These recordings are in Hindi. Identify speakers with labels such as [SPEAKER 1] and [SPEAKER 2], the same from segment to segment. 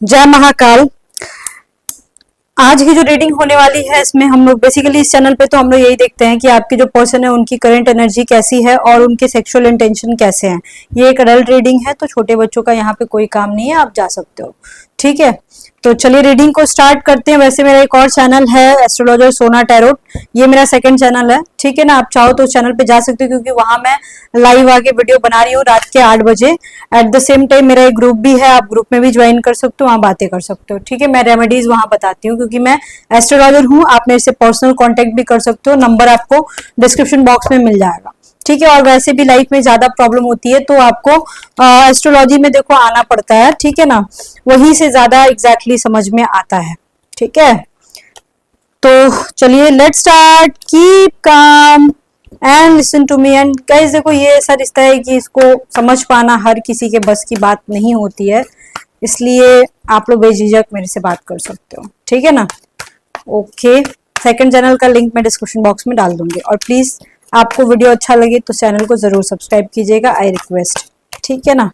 [SPEAKER 1] जय महाकाल। आज की जो रीडिंग होने वाली है इसमें हम लोग बेसिकली इस चैनल पे तो हम लोग यही देखते हैं कि आपके जो पर्सन है उनकी करंट एनर्जी कैसी है और उनके सेक्सुअल इंटेंशन कैसे हैं। ये एक अडल्ट रीडिंग है तो छोटे बच्चों का यहाँ पे कोई काम नहीं है, आप जा सकते हो। ठीक है, तो चलिए रीडिंग को स्टार्ट करते हैं। वैसे मेरा एक और चैनल है एस्ट्रोलॉजर सोना टैरोट, ये मेरा सेकंड चैनल है। ठीक है ना, आप चाहो तो उस चैनल पे जा सकते हो क्योंकि वहां मैं लाइव आके वीडियो बना रही हूँ रात के 8 बजे। एट द सेम टाइम मेरा एक ग्रुप भी है, आप ग्रुप में भी ज्वाइन कर सकते हो, वहां बातें कर सकते हो। ठीक है, मैं रेमेडीज वहां बताती हूँ क्योंकि मैं एस्ट्रोलॉजर हूँ। आप मेरे से पर्सनल कॉन्टेक्ट भी कर सकते हो, नंबर आपको डिस्क्रिप्शन बॉक्स में मिल जाएगा। ठीक है, और वैसे भी लाइफ में ज्यादा प्रॉब्लम होती है तो आपको एस्ट्रोलॉजी में देखो आना पड़ता है। ठीक है ना, वहीं से ज्यादा एग्जैक्टली समझ में आता है। ठीक है, तो चलिए let's start. Keep calm and listen to me. And guys देखो, ये ऐसा रिश्ता है कि इसको समझ पाना हर किसी के बस की बात नहीं होती है, इसलिए आप लोग बेझिझक मेरे से बात कर सकते हो। ठीक है ना, ओके। सेकंड चैनल का लिंक मैं डिस्क्रिप्शन बॉक्स में डाल दूंगी। और प्लीज आपको वीडियो अच्छा लगे तो चैनल को जरूर सब्सक्राइब कीजिएगा, आई रिक्वेस्ट। ठीक है ना,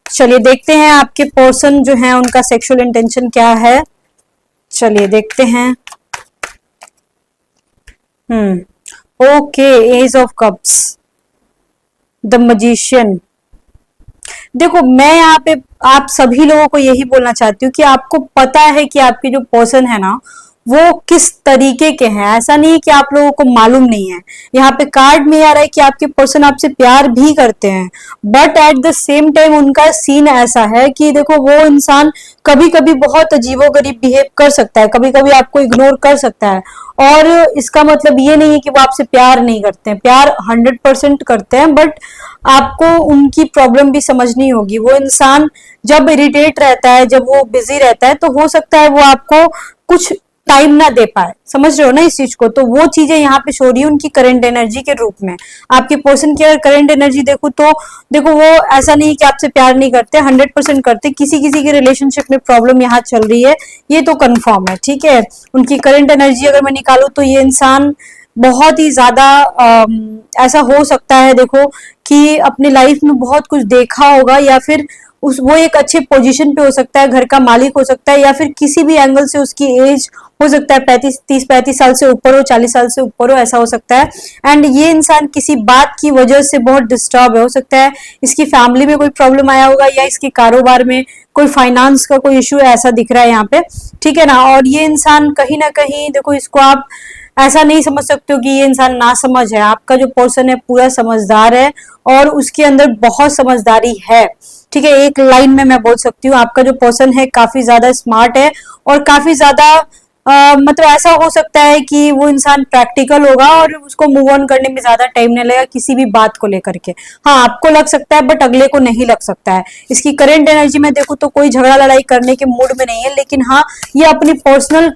[SPEAKER 1] चलिए देखते हैं आपके पर्सन जो है उनका सेक्सुअल इंटेंशन क्या है। चलिए देखते हैं। Okay, ace of cups, the magician. देखो मैं यहाँ पे आप सभी लोगों को यही बोलना चाहती हूँ कि आपको पता है कि आपके जो पर्सन है ना वो किस तरीके के हैं। ऐसा नहीं है कि आप लोगों को मालूम नहीं है। यहाँ पे कार्ड में आ रहा है कि आपके पर्सन आपसे प्यार भी करते हैं, but at the same time उनका सीन ऐसा है कि देखो वो इंसान कभी कभी बहुत अजीबोगरीब बिहेव कर सकता है, कभी कभी आपको इग्नोर कर सकता है। और इसका मतलब ये नहीं है कि वो आपसे प्यार नहीं करते हैं, प्यार 100% करते हैं, बट आपको उनकी प्रॉब्लम भी समझनी होगी। वो इंसान जब इरिटेट रहता है, जब वो बिजी रहता है, तो हो सकता है वो आपको कुछ टाइम ना दे पाए। समझ रहे हो ना इस चीज को? तो वो चीजें यहाँ पे शो रही है उनकी करंट एनर्जी के रूप में। आपके पर्सन की अगर करंट एनर्जी देखो तो देखो वो ऐसा नहीं कि आपसे प्यार नहीं करते, 100% करते। किसी किसी के रिलेशनशिप में प्रॉब्लम यहाँ चल रही है, ये तो कंफर्म है। ठीक है, उनकी करंट एनर्जी अगर मैं निकालू तो ये इंसान बहुत ही ज्यादा ऐसा हो सकता है देखो कि अपनी लाइफ में बहुत कुछ देखा होगा, या फिर उस वो एक अच्छे पोजीशन पे हो सकता है, घर का मालिक हो सकता है, या फिर किसी भी एंगल से उसकी एज हो सकता है 30-35 साल से ऊपर हो, 40 साल से ऊपर हो, ऐसा हो सकता है। एंड ये इंसान किसी बात की वजह से बहुत डिस्टर्ब है। हो सकता है इसकी फैमिली में कोई प्रॉब्लम आया होगा, या इसके कारोबार में कोई फाइनेंस का कोई इश्यू ऐसा दिख रहा है यहाँ पे। ठीक है ना, और ये इंसान कहीं ना कहीं देखो इसको आप ऐसा नहीं समझ सकते हो कि ये इंसान ना समझ है। आपका जो पर्सन है पूरा समझदार है और उसके अंदर बहुत समझदारी है। ठीक है, एक लाइन में मैं बोल सकती हूँ आपका जो पर्सन है काफी ज्यादा स्मार्ट है और काफी ज्यादा मतलब ऐसा हो सकता है कि वो इंसान प्रैक्टिकल होगा और उसको मूव ऑन करने में ज्यादा टाइम नहीं लगेगा किसी भी बात को लेकर के। हाँ, आपको लग सकता है बट अगले को नहीं लग सकता है। इसकी करंट एनर्जी में देखो तो कोई झगड़ा लड़ाई करने के मूड में नहीं है, लेकिन हाँ ये अपनी पर्सनल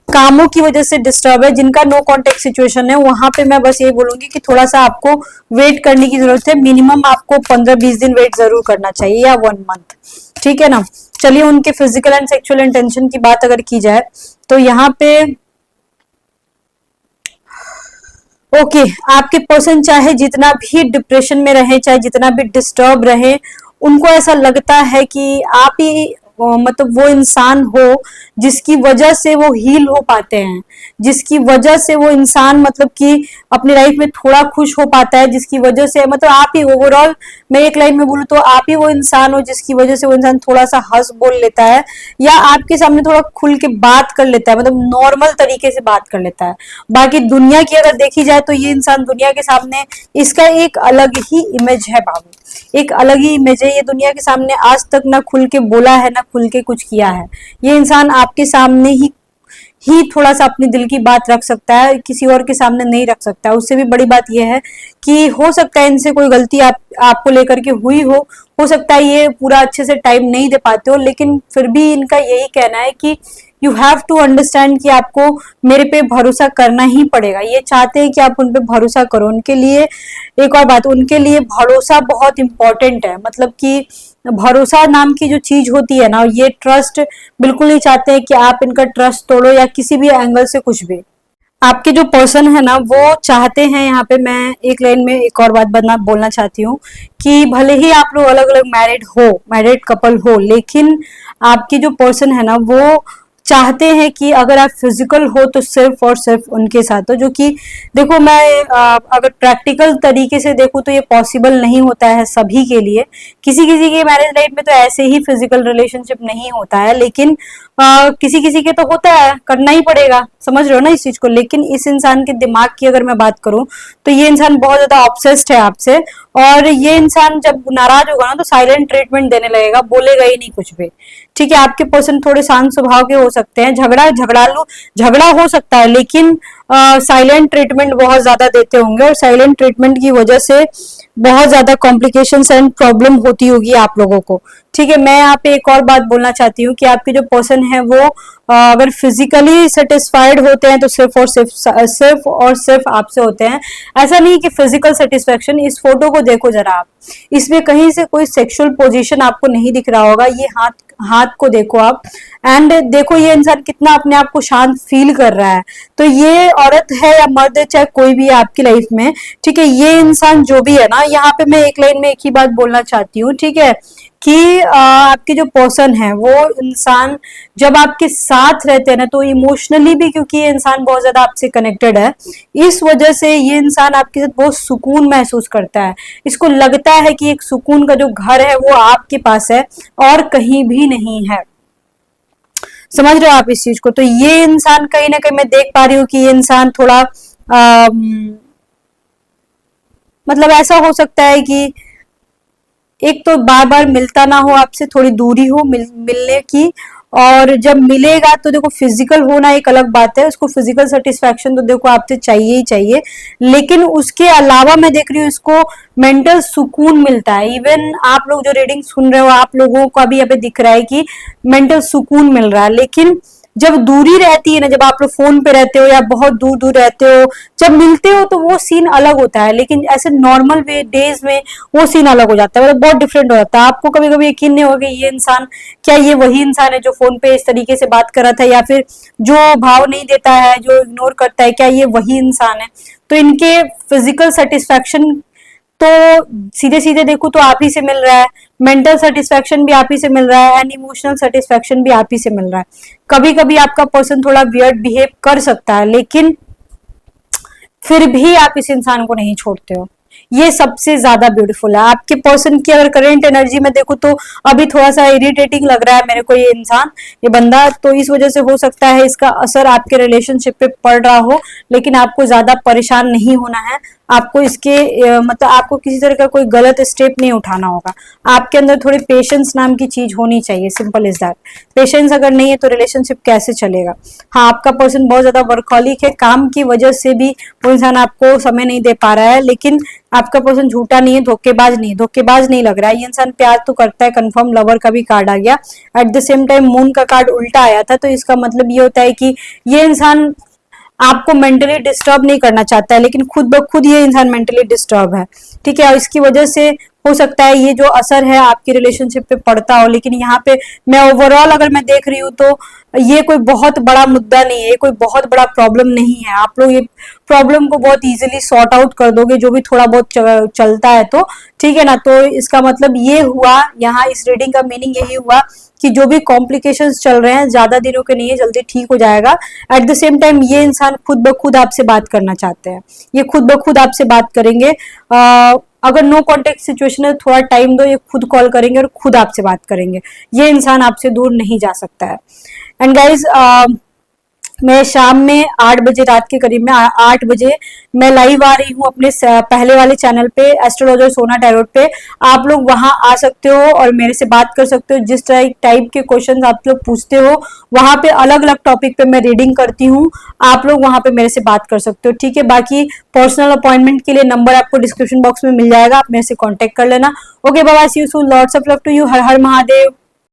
[SPEAKER 1] कामों की वजह से डिस्टर्ब है। जिनका नो कांटेक्ट सिचुएशन है वहां पे मैं बस ये बोलूंगी कि थोड़ा सा आपको वेट करने की जरूरत है। मिनिमम आपको 15-20 दिन वेट जरूर करना चाहिए, या 1 मंथ। ठीक है ना, चलिए उनके फिजिकल एंड सेक्सुअल इंटेंशन की बात अगर की जाए तो यहाँ पे ओके, आपके पर्सन चाहे जितना भी डिप्रेशन में रहे, चाहे जितना भी डिस्टर्ब रहे, उनको ऐसा लगता है कि आप ही मतलब वो इंसान हो जिसकी वजह से वो हील हो पाते हैं, जिसकी वजह से वो इंसान मतलब कि अपनी लाइफ में थोड़ा खुश हो पाता है, जिसकी वजह से मतलब आप ही ओवरऑल मैं एक लाइन में बोलूँ तो आप ही वो इंसान हो जिसकी वजह से वो इंसान थोड़ा सा हंस बोल लेता है, या आपके सामने थोड़ा खुल के बात कर लेता है, मतलब नॉर्मल तरीके से बात कर लेता है। बाकी दुनिया की अगर देखी जाए तो ये इंसान दुनिया के सामने इसका एक अलग ही इमेज है बाबू, एक अलग ही इमेज है। ये दुनिया के सामने आज तक ना खुल के बोला है ना खुल के कुछ किया है। ये इंसान आपके सामने ही थोड़ा सा अपनी दिल की बात रख सकता है, किसी और के सामने नहीं रख सकता है। उससे भी बड़ी बात यह है कि हो सकता है इनसे कोई गलती आपको लेकर के हुई हो सकता है ये पूरा अच्छे से टाइम नहीं दे पाते हो, लेकिन फिर भी इनका यही कहना है कि यू हैव टू अंडरस्टैंड कि आपको मेरे पे भरोसा करना ही पड़ेगा। ये चाहते हैं कि आप उन पे भरोसा करो। उनके लिए एक और बात, उनके लिए भरोसा बहुत इंपॉर्टेंट है। मतलब कि भरोसा नाम की जो चीज होती है ना, ये ट्रस्ट बिल्कुल नहीं चाहते हैं कि आप इनका ट्रस्ट तोड़ो या किसी भी एंगल से कुछ भी। आपके जो पर्सन है ना वो चाहते हैं, यहाँ पे मैं एक लाइन में एक और बात बोलना चाहती हूँ कि भले ही आप लोग अलग अलग मैरिड कपल हो, लेकिन आपके जो पर्सन है ना वो चाहते हैं कि अगर आप फिजिकल हो तो सिर्फ और सिर्फ उनके साथ हो, जो कि देखो मैं अगर प्रैक्टिकल तरीके से देखूं तो ये पॉसिबल नहीं होता है सभी के लिए। किसी किसी के मैरिज लाइफ में तो ऐसे ही फिजिकल रिलेशनशिप नहीं होता है, लेकिन किसी किसी के तो होता है, करना ही पड़ेगा, समझ रहे हो ना इस चीज को। लेकिन इस इंसान के दिमाग की अगर मैं बात करूं तो ये इंसान बहुत ज्यादा ऑब्सेस्ड है आपसे, और ये इंसान जब नाराज होगा ना तो साइलेंट ट्रीटमेंट देने लगेगा, बोलेगा ही नहीं कुछ भी। ठीक है, आपके पर्सन थोड़े शांत स्वभाव के हो सकते हैं, झगड़ा हो सकता है, लेकिन साइलेंट ट्रीटमेंट बहुत ज्यादा देते होंगे, और साइलेंट ट्रीटमेंट की वजह से बहुत ज्यादा कॉम्प्लिकेशंस एंड प्रॉब्लम होती होगी आप लोगों को। ठीक है, मैं यहाँ पे एक और बात बोलना चाहती हूँ कि आपके जो पर्सन है वो अगर फिजिकली सेटिस्फाइड होते हैं तो सिर्फ और सिर्फ आपसे होते हैं। ऐसा नहीं कि फिजिकल सेटिस्फेक्शन, इस फोटो को देखो जरा आप, इसमें कहीं से कोई सेक्सुअल पोजीशन आपको नहीं दिख रहा होगा। ये हाथ को देखो आप, एंड देखो ये इंसान कितना अपने आप को शांत फील कर रहा है। तो ये औरत है या मर्द है, चाहे कोई भी है आपकी लाइफ में, ठीक है, ये इंसान जो भी है ना, यहाँ पे मैं एक लाइन में एक ही बात बोलना चाहती हूँ, ठीक है, कि आपके जो पर्सन है वो इंसान जब आपके साथ रहते हैं ना तो इमोशनली भी, क्योंकि ये इंसान बहुत ज्यादा आपसे कनेक्टेड है, इस वजह से ये इंसान आपके साथ बहुत सुकून महसूस करता है। इसको लगता है कि एक सुकून का जो घर है वो आपके पास है और कहीं भी नहीं है। समझ रहे हो आप इस चीज को? तो ये इंसान कहीं ना कहीं मैं देख पा रही हूँ कि ये इंसान थोड़ा मतलब ऐसा हो सकता है कि एक तो बार बार मिलता ना हो आपसे, थोड़ी दूरी हो मिलने की, और जब मिलेगा तो देखो फिजिकल होना एक अलग बात है, उसको फिजिकल सेटिस्फेक्शन तो देखो आपसे चाहिए ही चाहिए, लेकिन उसके अलावा मैं देख रही हूँ इसको मेंटल सुकून मिलता है। इवन आप लोग जो रीडिंग सुन रहे हो आप लोगों को अभी यहाँ पे दिख रहा है कि मेंटल सुकून मिल रहा है। लेकिन जब दूरी रहती है ना, जब आप लोग फोन पे रहते हो या बहुत दूर दूर रहते हो, जब मिलते हो तो वो सीन अलग होता है, लेकिन ऐसे नॉर्मल वे डेज में वो सीन अलग हो जाता है, मतलब बहुत डिफरेंट हो जाता है। आपको कभी कभी यकीन नहीं होगा ये इंसान, क्या ये वही इंसान है जो फोन पे इस तरीके से बात कर रहा था, या फिर जो भाव नहीं देता है, जो इग्नोर करता है, क्या ये वही इंसान है? तो इनके फिजिकल सेटिस्फेक्शन तो सीधे सीधे देखो तो आप ही से मिल रहा है, मेंटल सेटिस्फेक्शन भी आप ही से मिल रहा है, एंड इमोशनल सेटिस्फेक्शन भी आप ही से मिल रहा है। कभी कभी आपका पर्सन थोड़ा वियर्ड बिहेव कर सकता है, लेकिन फिर भी आप इस इंसान को नहीं छोड़ते हो। ये सबसे ज्यादा ब्यूटीफुल है। आपके पर्सन की अगर करेंट एनर्जी में देखो तो अभी थोड़ा सा इरिटेटिंग लग रहा है मेरे को ये इंसान, ये बंदा, तो इस वजह से हो सकता है इसका असर आपके रिलेशनशिप पे पड़ रहा हो, लेकिन आपको ज्यादा परेशान नहीं होना है। आपको इसके मतलब आपको किसी तरह का कोई गलत स्टेप नहीं उठाना होगा। आपके अंदर थोड़ी पेशेंस नाम की चीज होनी चाहिए, सिंपल इज दैट। पेशेंस अगर नहीं है तो रिलेशनशिप कैसे चलेगा? हाँ, आपका पर्सन बहुत ज्यादा वर्कहॉलिक है, काम की वजह से भी वो इंसान आपको समय नहीं दे पा रहा है, लेकिन आपका पर्सन झूठा नहीं है, धोखेबाज नहीं लग रहा है। ये इंसान प्यार तो करता है, कंफर्म लवर का भी कार्ड आ गया, at the same time moon का कार्ड उल्टा आया था, तो इसका मतलब ये होता है कि ये इंसान आपको मेंटली डिस्टर्ब नहीं करना चाहता है, लेकिन खुद ब खुद ये इंसान मेंटली डिस्टर्ब है। ठीक है, और इसकी वजह से हो सकता है ये जो असर है आपकी रिलेशनशिप पे पड़ता हो, लेकिन यहाँ पे मैं ओवरऑल अगर मैं देख रही हूँ तो ये कोई बहुत बड़ा मुद्दा नहीं है, कोई बहुत बड़ा प्रॉब्लम नहीं है। आप लोग ये प्रॉब्लम को बहुत इजीली सॉर्ट आउट कर दोगे, जो भी थोड़ा बहुत चलता है तो, ठीक है ना। तो इसका मतलब ये हुआ, यहाँ इस रीडिंग का मीनिंग यही हुआ कि जो भी कॉम्प्लिकेशंस चल रहे हैं ज्यादा दिनों के नहीं है, जल्दी ठीक हो जाएगा। एट द सेम टाइम ये इंसान खुद ब खुद आपसे बात करना चाहते हैं, ये खुद ब खुद आपसे बात करेंगे। अगर नो कॉन्टेक्ट सिचुएशन है, थोड़ा टाइम दो, ये खुद कॉल करेंगे और खुद आपसे बात करेंगे। ये इंसान आपसे दूर नहीं जा सकता है। एंड गाइज, मैं शाम में 8 बजे, रात के करीब में 8 बजे मैं लाइव आ रही हूँ अपने पहले वाले चैनल पे, एस्ट्रोलॉजर सोना टैरोट पे। आप लोग वहां आ सकते हो और मेरे से बात कर सकते हो। जिस टाइप के क्वेश्चंस आप लोग पूछते हो, वहां पे अलग अलग टॉपिक पे मैं रीडिंग करती हूँ, आप लोग वहां पे मेरे से बात कर सकते हो। ठीक है, बाकी पर्सनल अपॉइंटमेंट के लिए नंबर आपको डिस्क्रिप्शन बॉक्स में मिल जाएगा, आप मेरे से कॉन्टेक्ट कर लेना। Okay, bye bye, see you soon, lots of love to you, हर हर महादेव।